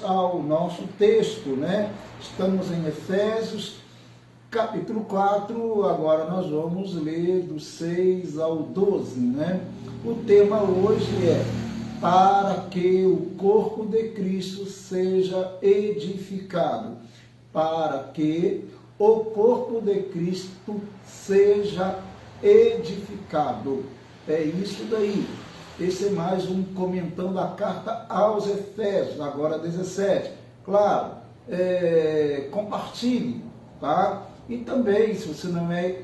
ao nosso texto, né? Estamos em Efésios, capítulo 4, agora nós vamos ler do 6 ao 12, né? O tema hoje é: para que o corpo de Cristo seja edificado. Para que o corpo de Cristo seja edificado. É isso daí. Esse é mais um comentando a carta aos Efésios, agora 17. Claro, compartilhe, tá? E também, se você não é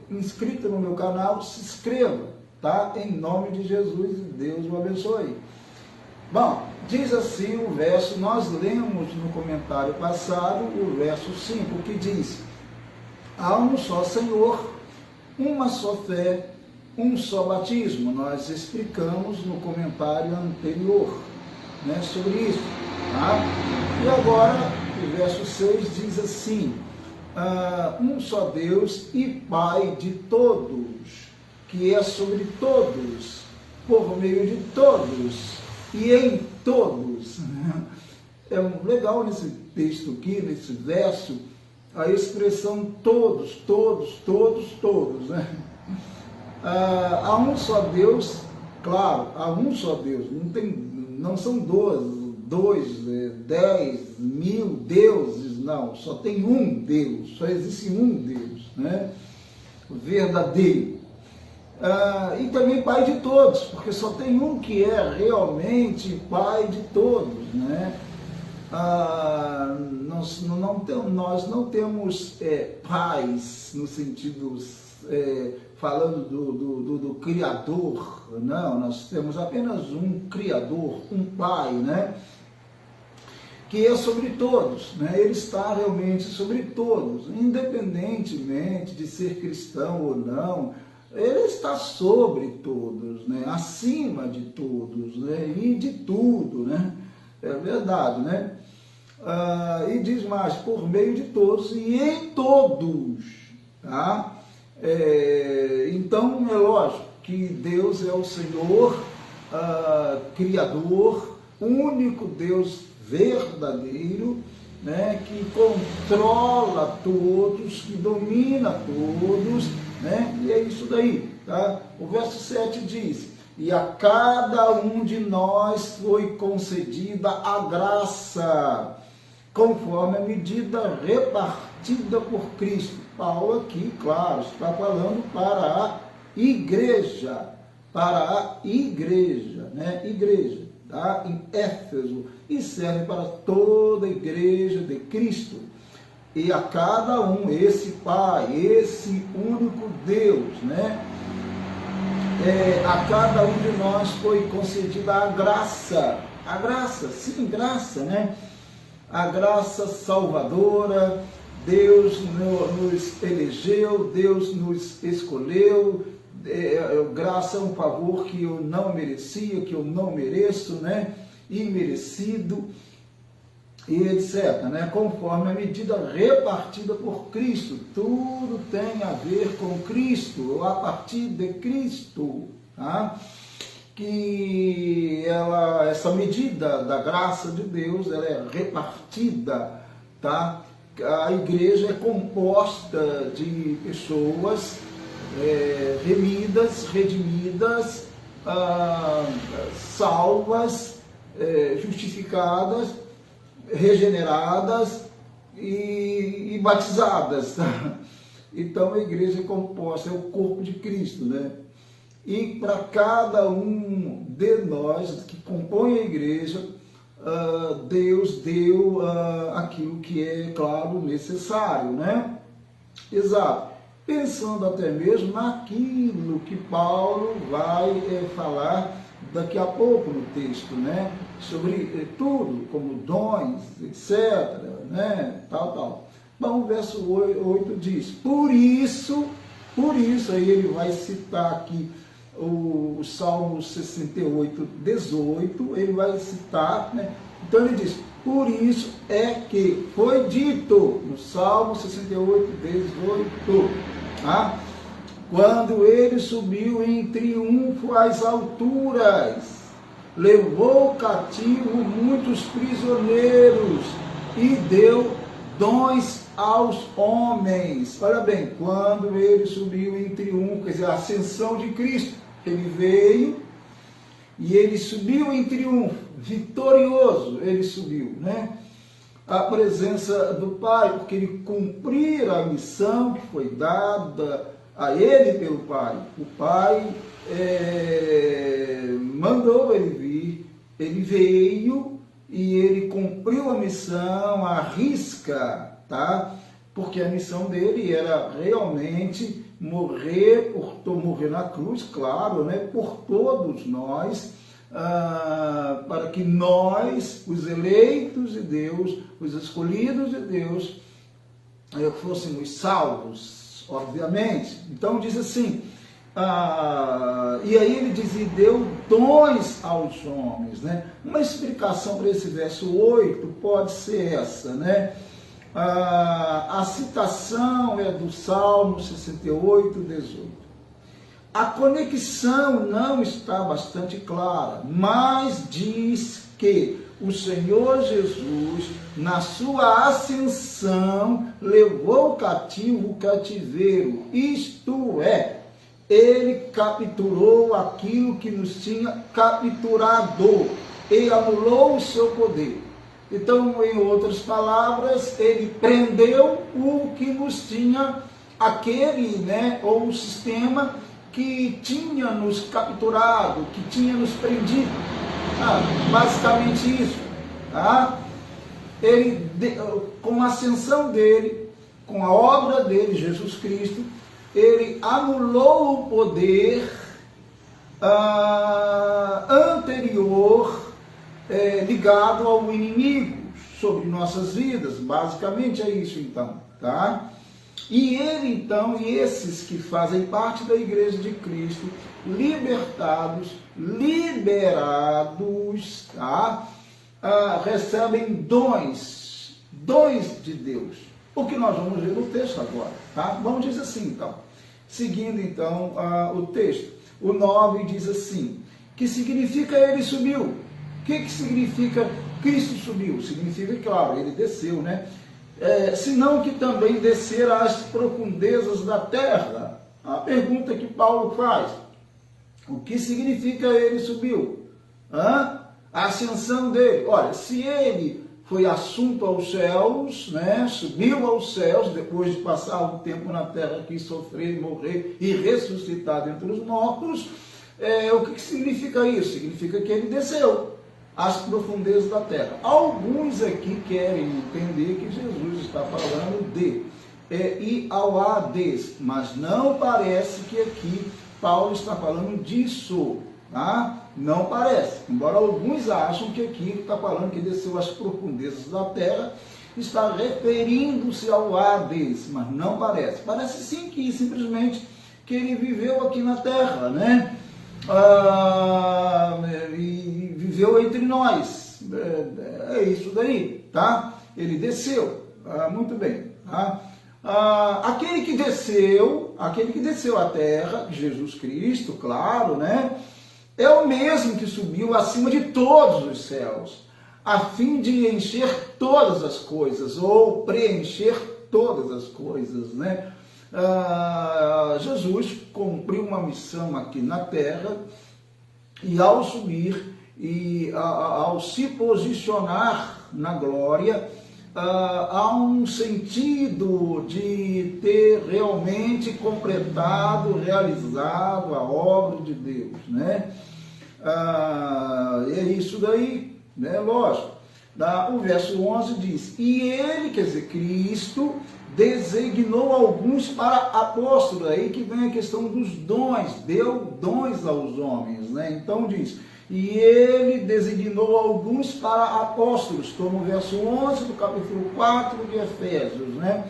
inscrito no meu canal, se inscreva, tá? Em nome de Jesus, e Deus o abençoe. Bom, diz assim o verso, nós lemos no comentário passado o verso 5, que diz: há um só Senhor, uma só fé, um só batismo. Nós explicamos no comentário anterior, né, sobre isso, tá? E agora o verso 6 diz assim: um só Deus e Pai de todos, que é sobre todos, por meio de todos e em todos. É legal nesse texto aqui, nesse verso, a expressão todos, né? Há um só Deus, claro, há um só Deus, não são dois, 10 mil deuses, não, só tem um Deus, só existe um Deus, né? Verdadeiro. E também Pai de todos, porque só tem um que é realmente Pai de todos, né? Nós não temos pais no sentido falando do Criador, não, nós temos apenas um Criador, um Pai, né? Que é sobre todos, né? Ele está realmente sobre todos, independentemente de ser cristão ou não. Ele está sobre todos, né? Acima de todos, né? E de tudo, né? É verdade, né? E diz mais, por meio de todos e em todos, tá? Então é lógico que Deus é o Senhor, Criador, único Deus verdadeiro, né? Que controla todos, que domina todos, né? E é isso daí, tá? O verso 7 diz: e a cada um de nós foi concedida a graça, conforme a medida repartida por Cristo. Paulo aqui, claro, está falando para a igreja, né? Igreja, tá? Em Éfeso, e serve para toda a igreja de Cristo. E a cada um, esse Pai, esse único Deus, né? A cada um de nós foi concedida a graça, sim, graça, né? A graça salvadora. Deus nos elegeu, Deus nos escolheu. Graça é um favor que eu não merecia, que eu não mereço, né? Imerecido, e etc, né? Conforme a medida repartida por Cristo. Tudo tem a ver com Cristo, a partir de Cristo, tá? Que essa medida da graça de Deus, ela é repartida, tá? A igreja é composta de pessoas remidas, redimidas, salvas, justificadas, regeneradas e batizadas, tá? Então a igreja é composta, é o corpo de Cristo, né? E para cada um de nós que compõe a igreja, Deus deu aquilo que é, claro, necessário, né? Exato. Pensando até mesmo naquilo que Paulo vai falar daqui a pouco no texto, né? Sobre tudo, como dons, etc, né? Tal. Bom, o verso 8 diz: por isso, aí ele vai citar aqui o Salmo 68, 18, ele vai citar, né? Então ele diz: por isso é que foi dito, no Salmo 68, 18, tá? Quando ele subiu em triunfo às alturas, levou cativo muitos prisioneiros e deu dons aos homens. Olha bem, quando ele subiu em triunfo, quer dizer, a ascensão de Cristo, ele veio e ele subiu em triunfo, vitorioso, ele subiu, né? A presença do Pai, porque ele cumpriu a missão que foi dada a ele pelo Pai. O Pai mandou ele vir, ele veio e ele cumpriu a missão à risca, tá? Porque a missão dele era realmente morrer na cruz, claro, né? Por todos nós, para que nós, os eleitos de Deus, os escolhidos de Deus, fôssemos salvos, obviamente. Então diz assim, e aí ele diz, e deu dons aos homens, né? Uma explicação para esse verso 8 pode ser essa, né? A citação é do Salmo 68, 18. A conexão não está bastante clara, mas diz que o Senhor Jesus, na sua ascensão, levou cativo o cativeiro, isto é, ele capturou aquilo que nos tinha capturado e anulou o seu poder. Então, em outras palavras, ele prendeu o que nos tinha, aquele, né, ou o sistema que tinha nos capturado, que tinha nos prendido. Basicamente isso. Tá? Ele, com a ascensão dele, com a obra dele, Jesus Cristo, ele anulou o poder anterior ligado ao inimigo sobre nossas vidas. Basicamente é isso então, tá? E ele então, e esses que fazem parte da Igreja de Cristo, liberados, tá? Recebem dons de Deus. O que nós vamos ver no texto agora, tá? Vamos dizer assim então, seguindo então o texto. O 9 diz assim, que significa ele subiu? O que significa Cristo subiu? Significa, claro, ele desceu, né? Senão que também descer às profundezas da terra. A pergunta que Paulo faz, o que significa ele subiu? A ascensão dele. Olha, se ele foi assunto aos céus, né? Subiu aos céus, depois de passar um tempo na terra aqui, sofrer, morrer e ressuscitar dentre os mortos, o que significa isso? Significa que ele desceu às profundezas da terra. Alguns aqui querem entender que Jesus está falando de ir ao Hades, mas não parece que aqui Paulo está falando disso, tá? Não parece, embora alguns acham que aqui ele está falando que desceu às profundezas da terra, está referindo-se ao Hades, mas não parece. Parece sim que simplesmente que ele viveu aqui na terra, né? E viveu entre nós, é isso daí, tá? Ele desceu, muito bem, tá? Aquele que desceu à terra, Jesus Cristo, claro, né? É o mesmo que subiu acima de todos os céus, a fim de encher todas as coisas, ou preencher todas as coisas, né? Jesus cumpriu uma missão aqui na terra, e ao subir e ao se posicionar na glória, há um sentido de ter realmente completado, realizado a obra de Deus, né? É isso daí, né? Lógico. O verso 11 diz, e ele, quer dizer, Cristo, designou alguns para apóstolos, aí que vem a questão dos dons, deu dons aos homens, né? Então diz, e ele designou alguns para apóstolos, como o verso 11 do capítulo 4 de Efésios, né?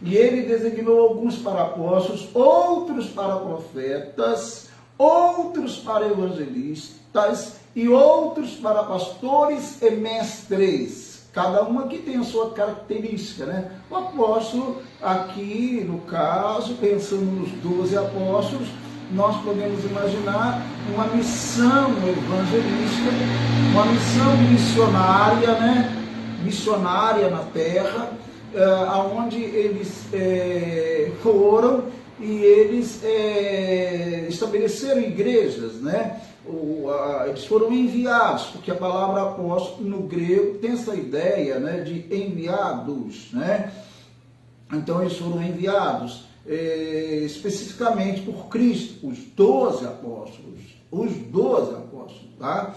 E ele designou alguns para apóstolos, outros para profetas, outros para evangelistas e outros para pastores e mestres. Cada um aqui tem a sua característica, né? O apóstolo, aqui no caso, pensando nos 12 apóstolos, nós podemos imaginar uma missão evangelística, uma missão missionária, né? Missionária na terra, aonde eles foram e eles estabeleceram igrejas, né? Eles foram enviados, porque a palavra apóstolo no grego tem essa ideia, né, de enviados, né? Então eles foram enviados especificamente por Cristo, os 12 apóstolos, tá?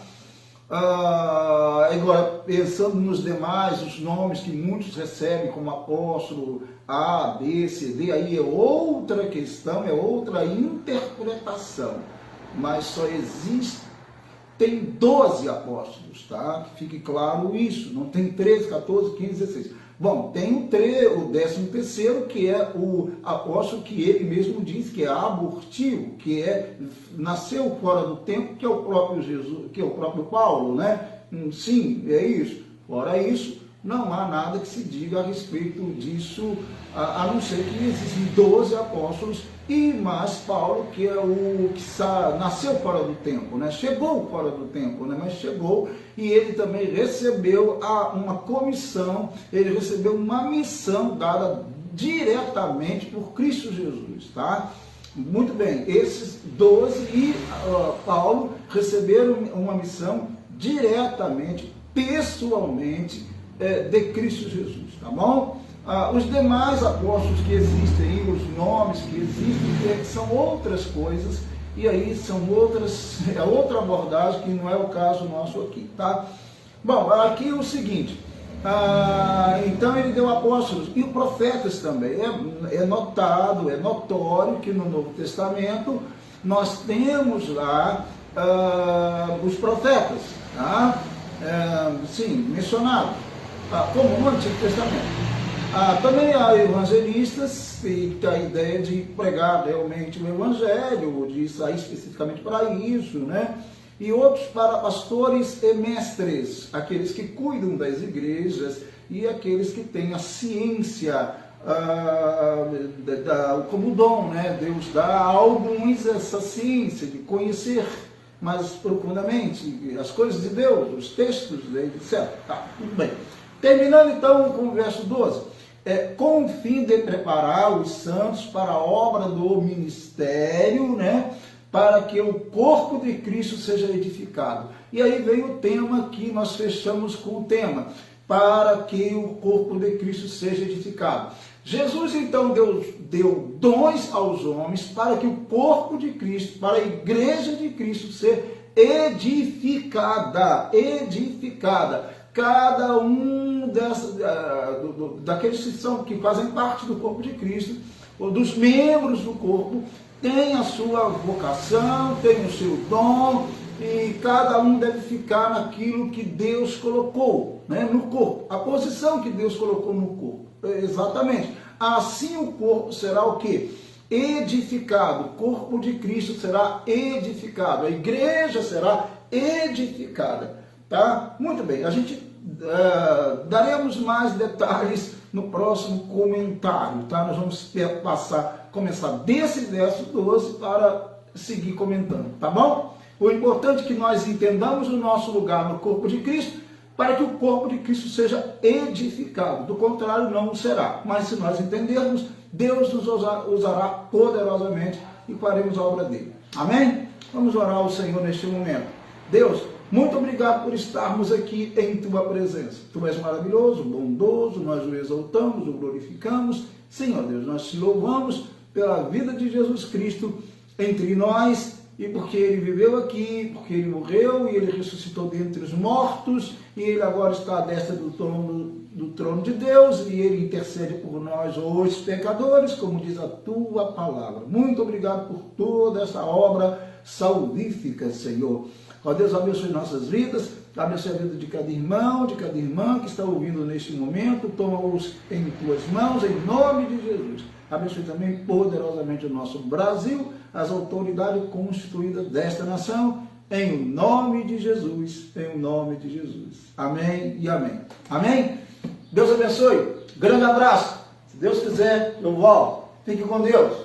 Agora, pensando nos demais, os nomes que muitos recebem como apóstolo A, B, C, D, aí é outra questão, é outra interpretação, mas só tem 12 apóstolos, tá? Que fique claro isso, não tem 13, 14, 15, 16. Bom, tem o 13º, que é o apóstolo que ele mesmo diz que é abortivo, que nasceu fora do tempo, que é o próprio Jesus, que é o próprio Paulo, né? Sim, é isso. Fora isso, não há nada que se diga a respeito disso, a não ser que existem 12 apóstolos e mais Paulo, que é o que nasceu fora do tempo, né? Chegou fora do tempo, né? Mas chegou e ele também recebeu uma comissão, ele recebeu uma missão dada diretamente por Cristo Jesus, tá? Muito bem, esses 12 e Paulo receberam uma missão diretamente, pessoalmente, de Cristo Jesus, tá bom? Os demais apóstolos que existem aí, os nomes que existem, são outras coisas, e aí são outra abordagem que não é o caso nosso aqui, tá? Bom, aqui é o seguinte, então ele deu apóstolos e profetas também. É notado, é notório que no Novo Testamento nós temos lá os profetas, tá? Sim, mencionados, como no Antigo Testamento. Também há evangelistas que têm a ideia de pregar realmente o evangelho, de sair especificamente para isso, né? E outros para pastores e mestres, aqueles que cuidam das igrejas e aqueles que têm a ciência como dom, né? Deus dá a alguns essa ciência de conhecer mais profundamente as coisas de Deus, os textos dele, etc. Tá, tudo bem. Terminando então com o verso 12. Com o fim de preparar os santos para a obra do ministério, né? Para que o corpo de Cristo seja edificado. E aí vem o tema que nós fechamos com o tema, para que o corpo de Cristo seja edificado. Jesus então deu dons aos homens para que o corpo de Cristo, para a igreja de Cristo ser edificada. Cada um daqueles que fazem parte do corpo de Cristo, ou dos membros do corpo, tem a sua vocação, tem o seu dom, e cada um deve ficar naquilo que Deus colocou, né, no corpo, a posição que Deus colocou no corpo. Exatamente. Assim o corpo será o quê? Edificado. O corpo de Cristo será edificado. A igreja será edificada. Tá? Muito bem. A gente daremos mais detalhes no próximo comentário. Tá? Nós vamos começar desse verso 12 para seguir comentando. Tá bom? O importante é que nós entendamos o nosso lugar no corpo de Cristo, para que o corpo de Cristo seja edificado. Do contrário, não o será. Mas se nós entendermos, Deus nos usará poderosamente e faremos a obra dele. Amém? Vamos orar ao Senhor neste momento. Deus, muito obrigado por estarmos aqui em Tua presença. Tu és maravilhoso, bondoso, nós o exaltamos, o glorificamos. Senhor Deus, nós te louvamos pela vida de Jesus Cristo entre nós, e porque ele viveu aqui, porque ele morreu e ele ressuscitou dentre os mortos, e ele agora está à destra do trono de Deus, e ele intercede por nós, os pecadores, como diz a tua palavra. Muito obrigado por toda essa obra salvífica, Senhor. Ó Deus, abençoe nossas vidas, abençoe a vida de cada irmão, de cada irmã que está ouvindo neste momento, toma-os em tuas mãos, em nome de Jesus. Abençoe também poderosamente o nosso Brasil, as autoridades constituídas desta nação, em nome de Jesus, em nome de Jesus. Amém e amém. Amém? Deus abençoe. Grande abraço. Se Deus quiser, eu volto. Fique com Deus.